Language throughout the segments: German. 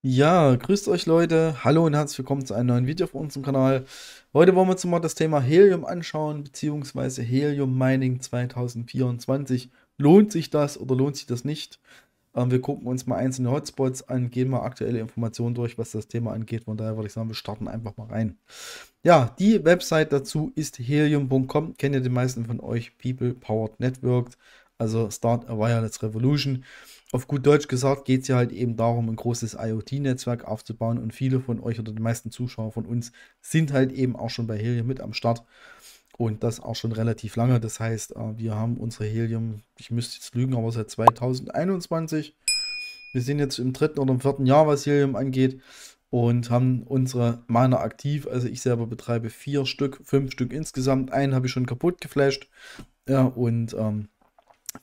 Ja, grüßt euch Leute. Hallo und herzlich willkommen zu einem neuen Video auf unserem Kanal. Heute wollen wir uns mal das Thema Helium anschauen, beziehungsweise Helium Mining 2024. Lohnt sich das oder lohnt sich das nicht? Wir gucken uns mal einzelne Hotspots an, gehen mal aktuelle Informationen durch, was das Thema angeht. Von daher würde ich sagen, wir starten einfach mal rein. Ja, die Website dazu ist helium.com. Kennen ja die meisten von euch, People Powered Network, also Start a Wireless Revolution. Auf gut Deutsch gesagt geht es ja halt eben darum, ein großes IoT-Netzwerk aufzubauen, und viele von euch oder die meisten Zuschauer von uns sind halt eben auch schon bei Helium mit am Start, und das auch schon relativ lange. Das heißt, wir haben unsere Helium, ich müsste jetzt lügen, aber seit 2021. Wir sind jetzt im dritten oder im vierten Jahr, was Helium angeht, und haben unsere Miner aktiv. Also ich selber betreibe 4 Stück, 5 Stück insgesamt. Einen habe ich schon kaputt geflasht. Ja, und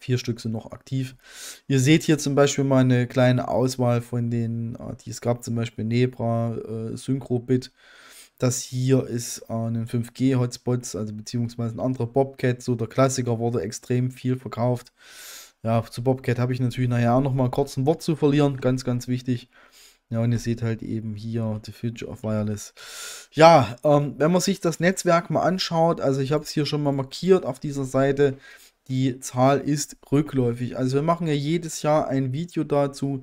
4 Stück sind noch aktiv. Ihr seht hier zum Beispiel mal eine kleine Auswahl von den, die es gab, zum Beispiel Nebra, Syncrobit. Das hier ist ein 5G-Hotspots, also beziehungsweise ein anderer Bobcat, so der Klassiker, wurde extrem viel verkauft. Ja, zu Bobcat habe ich natürlich nachher auch noch mal kurz ein Wort zu verlieren, ganz, ganz wichtig. Ja, und ihr seht halt eben hier The Future of Wireless. Ja, wenn man sich das Netzwerk mal anschaut, also ich habe es hier schon mal markiert auf dieser Seite, die Zahl ist rückläufig. Also wir machen ja jedes Jahr ein Video dazu,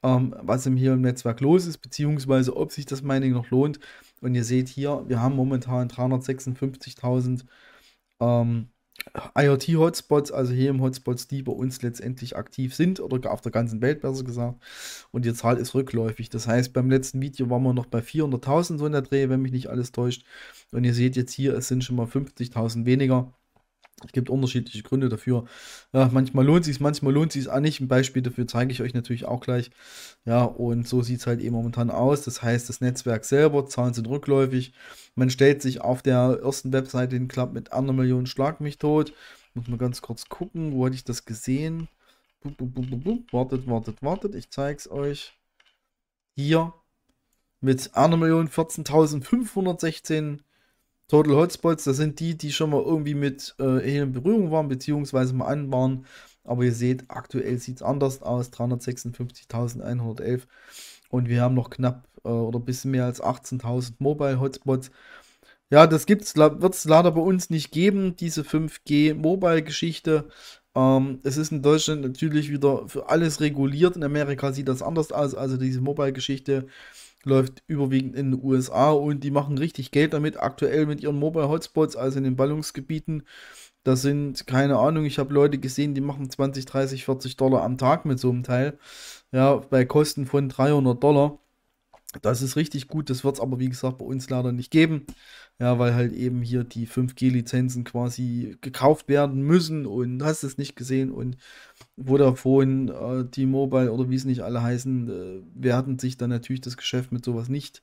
was hier im Netzwerk los ist, beziehungsweise ob sich das Mining noch lohnt. Und ihr seht hier, wir haben momentan 356.000 ähm, IoT-Hotspots, also hier im Hotspots, die bei uns letztendlich aktiv sind, oder auf der ganzen Welt besser gesagt. Und die Zahl ist rückläufig. Das heißt, beim letzten Video waren wir noch bei 400.000 so in der Dreh, wenn mich nicht alles täuscht. Und ihr seht jetzt hier, es sind schon mal 50.000 weniger. Es gibt unterschiedliche Gründe dafür. Ja, manchmal lohnt sich, manchmal lohnt sich auch nicht. Ein Beispiel dafür zeige ich euch natürlich auch gleich. Ja, und so sieht es halt eben momentan aus. Das heißt, das Netzwerk selber, Zahlen sind rückläufig. Man stellt sich auf der ersten Webseite den Club mit 1 Million Schlag mich tot. Muss mal ganz kurz gucken, wo hatte ich das gesehen? Wartet, wartet, wartet. Ich zeige es euch. Hier mit 1.014.516 Total Hotspots. Das sind die, die schon mal irgendwie mit in Berührung waren, beziehungsweise mal an waren. Aber ihr seht, aktuell sieht es anders aus. 356.111. Und wir haben noch knapp oder ein bisschen mehr als 18.000 Mobile Hotspots. Ja, das wird es leider bei uns nicht geben, diese 5G-Mobile-Geschichte. Es ist in Deutschland natürlich wieder für alles reguliert. In Amerika sieht das anders aus. Also diese Mobile-Geschichte läuft überwiegend in den USA, und die machen richtig Geld damit, aktuell mit ihren Mobile Hotspots, also in den Ballungsgebieten. Das sind, keine Ahnung, ich habe Leute gesehen, die machen 20, 30, $40 am Tag mit so einem Teil. Ja, bei Kosten von $300. Das ist richtig gut, das wird es aber wie gesagt bei uns leider nicht geben. Ja, weil halt eben hier die 5G-Lizenzen quasi gekauft werden müssen, und hast es nicht gesehen, und Vodafone, T-Mobile oder wie es nicht alle heißen, werden sich dann natürlich das Geschäft mit sowas nicht,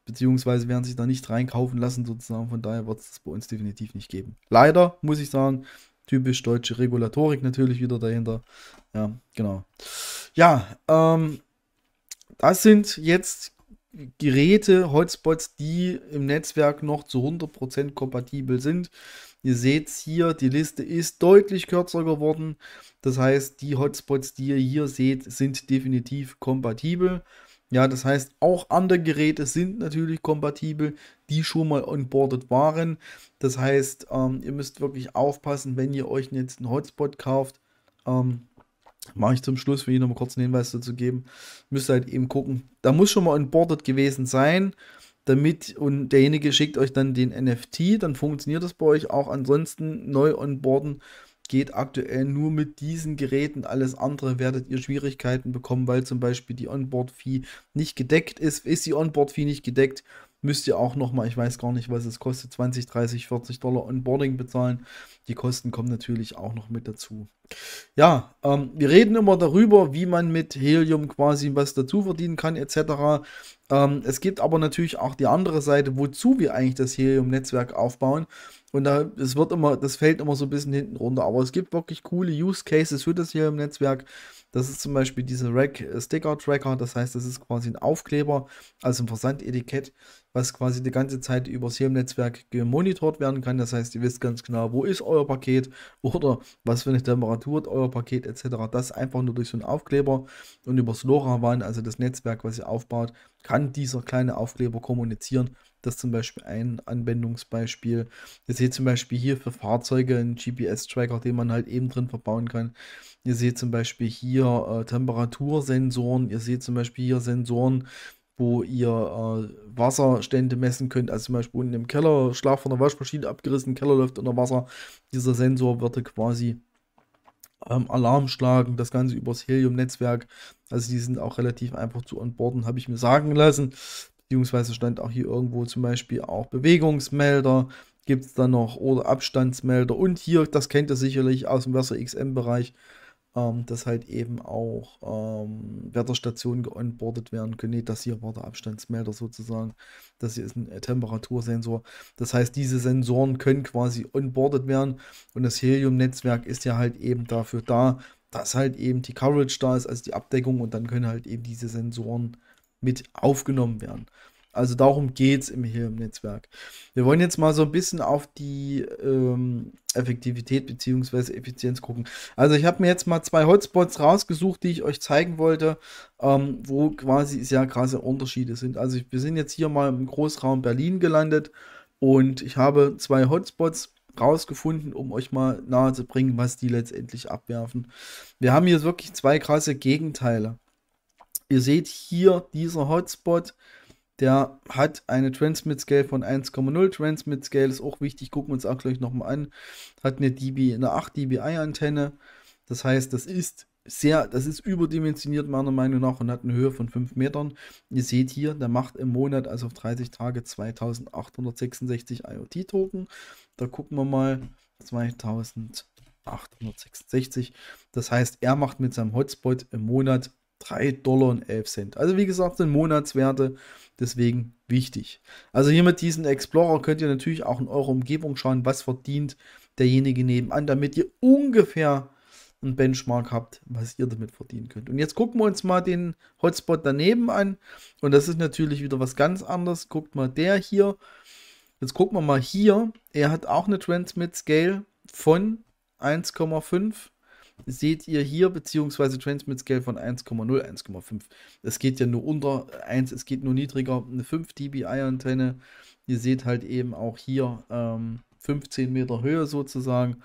beziehungsweise werden sich da nicht reinkaufen lassen sozusagen. Von daher wird es das bei uns definitiv nicht geben. Leider, muss ich sagen, typisch deutsche Regulatorik natürlich wieder dahinter. Ja, genau. Ja, das sind jetzt Geräte, Hotspots, die im Netzwerk noch zu 100% kompatibel sind. Ihr seht hier, die Liste ist deutlich kürzer geworden. Das heißt, die Hotspots, die ihr hier seht, sind definitiv kompatibel. Ja, das heißt, auch andere Geräte sind natürlich kompatibel, die schon mal onboarded waren. Das heißt, ihr müsst wirklich aufpassen, wenn ihr euch jetzt einen Hotspot kauft. Mache ich zum Schluss, für ihn noch mal kurz einen Hinweis dazu geben. Müsst ihr halt eben gucken. Da muss schon mal onboarded gewesen sein, damit, und derjenige schickt euch dann den NFT, dann funktioniert das bei euch auch. Ansonsten neu onboarden geht aktuell nur mit diesen Geräten. Alles andere werdet ihr Schwierigkeiten bekommen, weil zum Beispiel die Onboard-Fee nicht gedeckt ist. Ist die Onboard-Fee nicht gedeckt, müsst ihr auch nochmal, ich weiß gar nicht, was es kostet, 20, 30, $40 Onboarding bezahlen. Die Kosten kommen natürlich auch noch mit dazu. Ja, wir reden immer darüber, wie man mit Helium quasi was dazu verdienen kann, etc. Es gibt aber natürlich auch die andere Seite, wozu wir eigentlich das Helium-Netzwerk aufbauen. Und das fällt immer so ein bisschen hinten runter. Aber es gibt wirklich coole Use Cases für das Helium-Netzwerk. Das ist zum Beispiel diese Rack Sticker Tracker. Das heißt, das ist quasi ein Aufkleber, also ein Versandetikett, was quasi die ganze Zeit über das Helium-Netzwerk gemonitort werden kann. Das heißt, ihr wisst ganz genau, wo ist euer Paket oder was für eine Temperatur hat euer Paket etc. Das einfach nur durch so einen Aufkleber und über das LoRaWAN, also das Netzwerk, was ihr aufbaut, kann dieser kleine Aufkleber kommunizieren. Das ist zum Beispiel ein Anwendungsbeispiel. Ihr seht zum Beispiel hier für Fahrzeuge einen GPS-Tracker, den man halt eben drin verbauen kann. Ihr seht zum Beispiel hier Temperatursensoren. Ihr seht zum Beispiel hier Sensoren, wo ihr Wasserstände messen könnt. Also zum Beispiel unten im Keller, Schlauch von der Waschmaschine abgerissen, Keller läuft unter Wasser. Dieser Sensor würde quasi Alarm schlagen, das Ganze übers Helium-Netzwerk. Also die sind auch relativ einfach zu onboarden, habe ich mir sagen lassen. Beziehungsweise stand auch hier irgendwo zum Beispiel auch Bewegungsmelder, gibt es dann noch oder Abstandsmelder. Und hier, das kennt ihr sicherlich aus dem Versa XM-Bereich, dass halt eben auch Wetterstationen geonboardet werden können. Nee, das hier war der Abstandsmelder sozusagen. Das hier ist ein Temperatursensor. Das heißt, diese Sensoren können quasi onboardet werden und das Helium-Netzwerk ist ja halt eben dafür da, dass halt eben die Coverage da ist, also die Abdeckung, und dann können halt eben diese Sensoren mit aufgenommen werden. Also darum geht es hier im Netzwerk. Wir wollen jetzt mal so ein bisschen auf die Effektivität bzw. Effizienz gucken. Also ich habe mir jetzt mal 2 Hotspots rausgesucht, die ich euch zeigen wollte, wo quasi sehr krasse Unterschiede sind. Also wir sind jetzt hier mal im Großraum Berlin gelandet und ich habe 2 Hotspots rausgefunden, um euch mal nahe zu bringen, was die letztendlich abwerfen. Wir haben hier wirklich 2 krasse Gegenteile. Ihr seht hier, dieser Hotspot, der hat eine Transmit Scale von 1,0. Transmit Scale ist auch wichtig, gucken wir uns auch gleich nochmal an. Hat eine 8 dBi Antenne. Das heißt, das ist überdimensioniert meiner Meinung nach und hat eine Höhe von 5 Metern. Ihr seht hier, der macht im Monat, also auf 30 Tage, 2866 IoT-Token. Da gucken wir mal, 2866. Das heißt, er macht mit seinem Hotspot im Monat $3,11. Also wie gesagt, sind Monatswerte, deswegen wichtig. Also hier mit diesem Explorer könnt ihr natürlich auch in eurer Umgebung schauen, was verdient derjenige nebenan, damit ihr ungefähr einen Benchmark habt, was ihr damit verdienen könnt. Und jetzt gucken wir uns mal den Hotspot daneben an. Und das ist natürlich wieder was ganz anderes. Guckt mal der hier. Jetzt gucken wir mal hier. Er hat auch eine Transmit Scale von 1,5. Seht ihr hier, beziehungsweise Transmit Scale von 1,0, 1,5. Es geht ja nur unter 1, es geht nur niedriger, eine 5 dBi Antenne. Ihr seht halt eben auch hier 15 Meter Höhe sozusagen.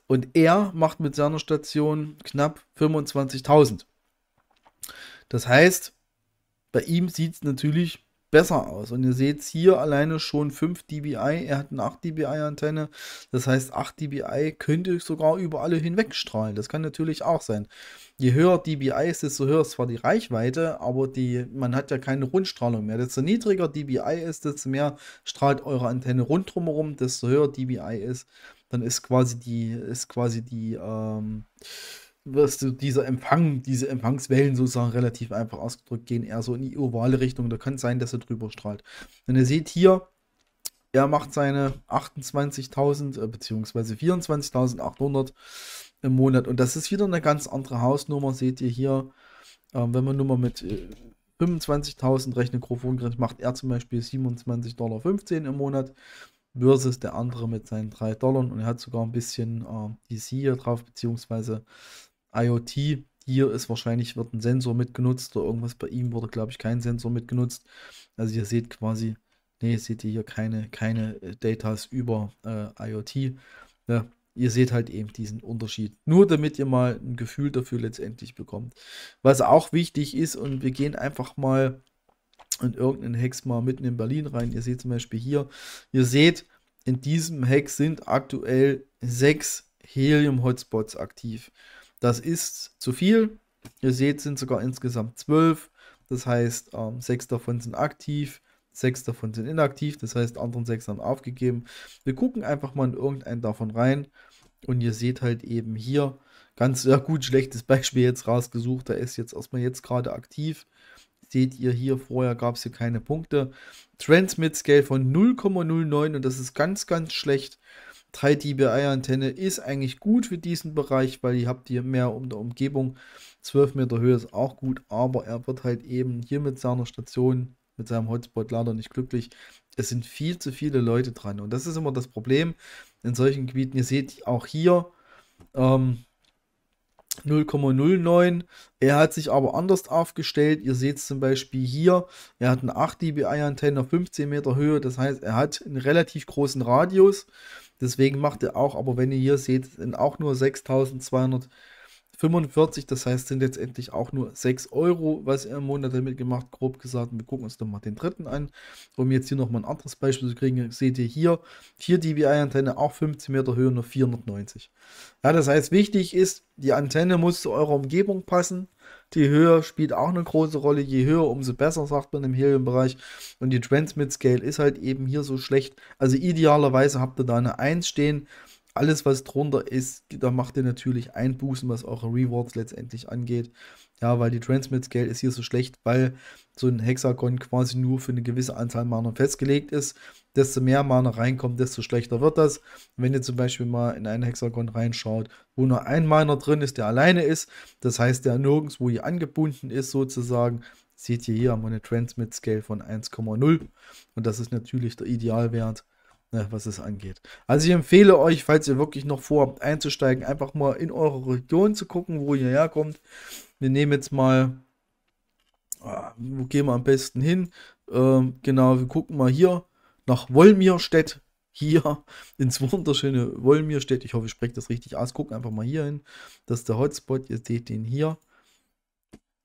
Und er macht mit seiner Station knapp 25.000. Das heißt, bei ihm sieht es natürlich besser aus. Und ihr seht hier alleine schon 5 dBi. Er hat eine 8 dBi Antenne. Das heißt, 8 dBi könnte sogar über alle hinweg strahlen. Das kann natürlich auch sein. Je höher dBi ist, desto höher ist zwar die Reichweite, aber man hat ja keine Rundstrahlung mehr. Desto niedriger dBi ist, desto mehr strahlt eure Antenne rundherum herum. Desto höher dBi ist, dann ist quasi diese Empfangswellen sozusagen relativ einfach ausgedrückt, gehen eher so in die ovale Richtung. Da kann es sein, dass er drüber strahlt. Und ihr seht hier, er macht seine 28.000 bzw. 24.800 im Monat. Und das ist wieder eine ganz andere Hausnummer, seht ihr hier. Wenn man nur mal mit 25.000 rechnet, Mikrofongerät, macht er zum Beispiel 27,15 $ im Monat versus der andere mit seinen $3. Und er hat sogar ein bisschen DC hier drauf, beziehungsweise IoT. Hier ist wahrscheinlich, wird ein Sensor mitgenutzt oder irgendwas. Bei ihm wurde, glaube ich, kein Sensor mitgenutzt. Also ihr seht quasi, nee, seht ihr hier keine Datas über IoT. Ja, ihr seht halt eben diesen Unterschied. Nur damit ihr mal ein Gefühl dafür letztendlich bekommt. Was auch wichtig ist, und wir gehen einfach mal in irgendeinen Hex mal mitten in Berlin rein. Ihr seht zum Beispiel hier, ihr seht, in diesem Hex sind aktuell 6 Helium-Hotspots aktiv. Das ist zu viel. Ihr seht, sind sogar insgesamt 12. Das heißt, 6 davon sind aktiv, 6 davon sind inaktiv. Das heißt, anderen 6 haben aufgegeben. Wir gucken einfach mal in irgendeinen davon rein. Und ihr seht halt eben hier, ganz gut, schlechtes Beispiel jetzt rausgesucht. Der ist jetzt erstmal gerade aktiv. Seht ihr hier, vorher gab es hier keine Punkte. Transmit Scale von 0,09 und das ist ganz, ganz schlecht. 3 dBi Antenne ist eigentlich gut für diesen Bereich, weil ihr habt hier mehr um der Umgebung. 12 Meter Höhe ist auch gut, aber er wird halt eben hier mit seiner Station mit seinem Hotspot leider nicht glücklich. Es sind viel zu viele Leute dran. Und das ist immer das Problem in solchen Gebieten. Ihr seht auch hier 0,09. Er hat sich aber anders aufgestellt. Ihr seht es zum Beispiel hier. Er hat eine 8 dBi-Antenne auf 15 Meter Höhe. Das heißt, er hat einen relativ großen Radius. Deswegen macht er auch, aber wenn ihr hier seht, sind auch nur 6.245. Das heißt, sind letztendlich auch nur 6 Euro, was er im Monat damit gemacht, grob gesagt. Und wir gucken uns doch mal den dritten an, um jetzt hier nochmal ein anderes Beispiel zu kriegen. Seht ihr hier, 4 dBi-Antenne, auch 15 Meter Höhe, nur 490. Ja, das heißt, wichtig ist, die Antenne muss zu eurer Umgebung passen. Die Höhe spielt auch eine große Rolle. Je höher, umso besser, sagt man im Helium-Bereich. Und die Transmit Scale ist halt eben hier so schlecht. Also idealerweise habt ihr da eine 1 stehen. Alles, was drunter ist, da macht ihr natürlich Einbußen, was eure Rewards letztendlich angeht. Ja, weil die Transmit Scale ist hier so schlecht, weil so ein Hexagon quasi nur für eine gewisse Anzahl Mana festgelegt ist. Desto mehr Mana reinkommt, desto schlechter wird das. Wenn ihr zum Beispiel mal in ein Hexagon reinschaut, wo nur ein Mana drin ist, der alleine ist, das heißt, der nirgendwo hier angebunden ist sozusagen, seht ihr hier haben wir eine Transmit Scale von 1,0 und das ist natürlich der Idealwert, was es angeht. Also ich empfehle euch, falls ihr wirklich noch vorhabt einzusteigen, einfach mal in eure Region zu gucken, wo ihr herkommt. Wir nehmen jetzt mal, wo gehen wir am besten hin? Genau, wir gucken mal hier nach Wolmirstedt, hier ins wunderschöne Wolmirstedt. Ich hoffe, ich spreche das richtig aus. Gucken einfach mal hier hin. Das ist der Hotspot. Ihr seht den hier.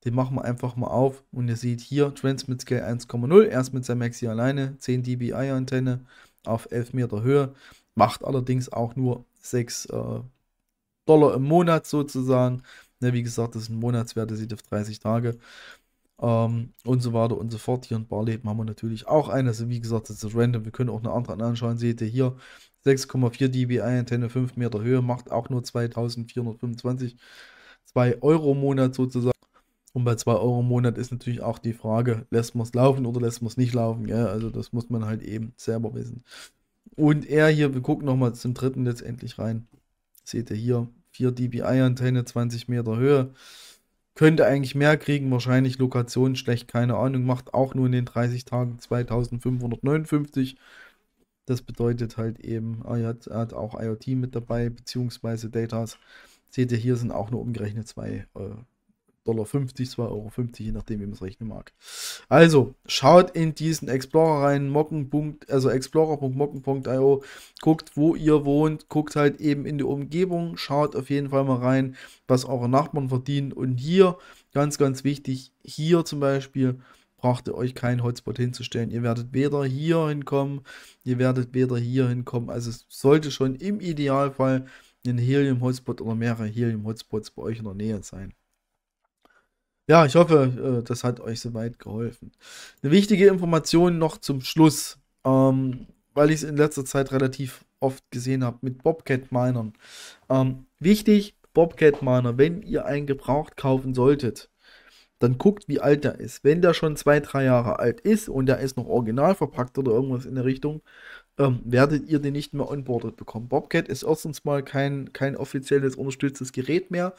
Den machen wir einfach mal auf. Und ihr seht hier Transmit Scale 1,0. Erst mit seinem Maxi alleine. 10 dBi Antenne auf 11 Meter Höhe. Macht allerdings auch nur 6 Dollar im Monat sozusagen. Ne, wie gesagt, das ist ein Monatswert, das sieht auf 30 Tage. Und so weiter und so fort. Hier in Barleben haben wir natürlich auch eine. Also wie gesagt, das ist random. Wir können auch eine andere anschauen. Seht ihr hier 6,4 dBi Antenne, 5 Meter Höhe, macht auch nur 2.425, 2 Euro im Monat sozusagen. Und bei 2 Euro im Monat ist natürlich auch die Frage, lässt man es laufen oder lässt man es nicht laufen. Ja, also das muss man halt eben selber wissen. Und er hier, wir gucken nochmal zum dritten letztendlich rein. Seht ihr hier, 4 dBi Antenne, 20 Meter Höhe. Könnte eigentlich mehr kriegen, wahrscheinlich Lokation schlecht, keine Ahnung, macht auch nur in den 30 Tagen 2559. Das bedeutet halt eben, er hat auch IoT mit dabei, beziehungsweise Datas. Seht ihr, hier sind auch nur umgerechnet 2 Dollar 50, 2,50 Euro, je nachdem, wie man es rechnen mag. Also, schaut in diesen Explorer rein, also explorer.mocken.io, guckt, wo ihr wohnt, guckt halt eben in die Umgebung, schaut auf jeden Fall mal rein, was eure Nachbarn verdienen. Und hier, ganz, ganz wichtig, hier zum Beispiel, braucht ihr euch keinen Hotspot hinzustellen. Ihr werdet weder hier hinkommen, Also es sollte schon im Idealfall ein Helium-Hotspot oder mehrere Helium-Hotspots bei euch in der Nähe sein. Ja, ich hoffe, das hat euch soweit geholfen. Eine wichtige Information noch zum Schluss, weil ich es in letzter Zeit relativ oft gesehen habe mit Bobcat-Minern. Wichtig, Bobcat-Miner, wenn ihr einen gebraucht kaufen solltet, dann guckt, wie alt der ist. Wenn der schon 2, 3 Jahre alt ist und der ist noch original verpackt oder irgendwas in der Richtung, werdet ihr den nicht mehr onboardet bekommen. Bobcat ist erstens mal kein offizielles unterstütztes Gerät mehr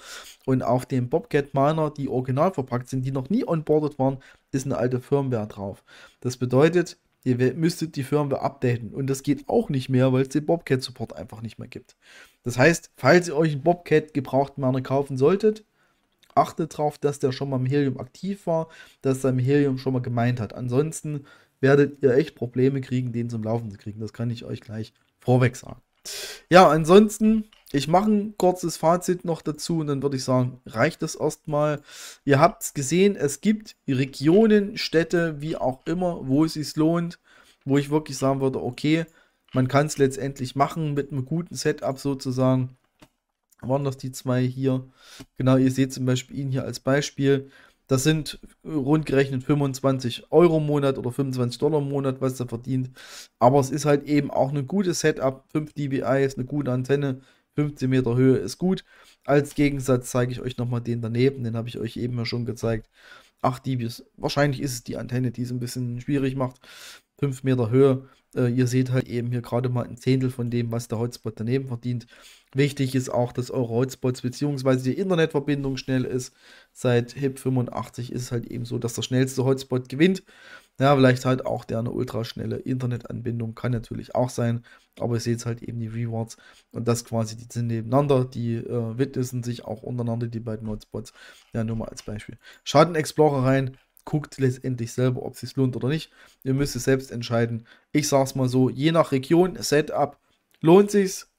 und auf dem Bobcat Miner, die original verpackt sind, die noch nie onboardet waren, ist eine alte Firmware drauf. Das bedeutet, ihr müsstet die Firmware updaten und das geht auch nicht mehr, weil es den Bobcat Support einfach nicht mehr gibt. Das heißt, falls ihr euch einen Bobcat gebrauchten Miner kaufen solltet, achtet darauf, dass der schon mal im Helium aktiv war, dass er im Helium schon mal gemeint hat. Ansonsten werdet ihr echt Probleme kriegen, den zum Laufen zu kriegen. Das kann ich euch gleich vorweg sagen. Ja, ansonsten, ich mache ein kurzes Fazit noch dazu und dann würde ich sagen, reicht das erstmal. Ihr habt es gesehen, es gibt Regionen, Städte, wie auch immer, wo es sich lohnt, wo ich wirklich sagen würde, okay, man kann es letztendlich machen mit einem guten Setup sozusagen. Waren das die zwei hier? Genau, ihr seht zum Beispiel ihn hier als Beispiel. Das sind rund gerechnet 25 Euro im Monat oder 25 Dollar im Monat, was er verdient. Aber es ist halt eben auch ein gutes Setup. 5 dBi ist eine gute Antenne. 15 Meter Höhe ist gut. Als Gegensatz zeige ich euch nochmal den daneben. Den habe ich euch eben ja schon gezeigt. 8 dB. Wahrscheinlich ist es die Antenne, die es ein bisschen schwierig macht. 5 Meter Höhe. Ihr seht halt eben hier gerade mal ein Zehntel von dem, was der Hotspot daneben verdient. Wichtig ist auch, dass eure Hotspots bzw. die Internetverbindung schnell ist. Seit HIP 85 ist es halt eben so, dass der schnellste Hotspot gewinnt. Ja, vielleicht halt auch der eine ultraschnelle Internetanbindung, kann natürlich auch sein, aber ihr seht halt eben die Rewards und das quasi, die sind nebeneinander, die witnessen sich auch untereinander, die beiden Hotspots. Ja, nur mal als Beispiel. Schaden Explorer rein, guckt letztendlich selber, ob es sich lohnt oder nicht. Ihr müsst es selbst entscheiden. Ich sag's mal so, je nach Region, Setup, lohnt sich's.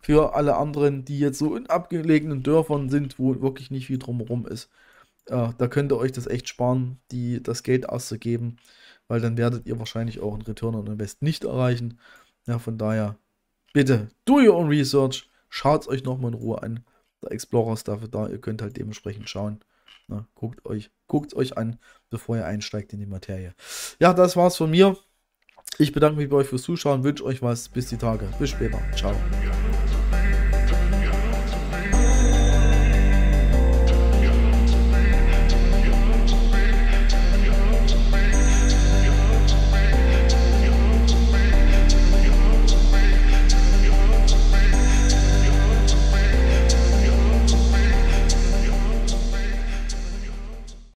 Für alle anderen, die jetzt so in abgelegenen Dörfern sind, wo wirklich nicht viel drumherum ist. Da könnt ihr euch das echt sparen, das Geld auszugeben, weil dann werdet ihr wahrscheinlich auch einen Return on Invest nicht erreichen. Ja, von daher, bitte, do your own research, schaut es euch nochmal in Ruhe an. Der Explorer ist dafür da, ihr könnt halt dementsprechend schauen. Na, guckt euch an, bevor ihr einsteigt in die Materie. Ja, das war's von mir. Ich bedanke mich bei euch fürs Zuschauen, wünsche euch was, bis die Tage. Bis später. Ciao.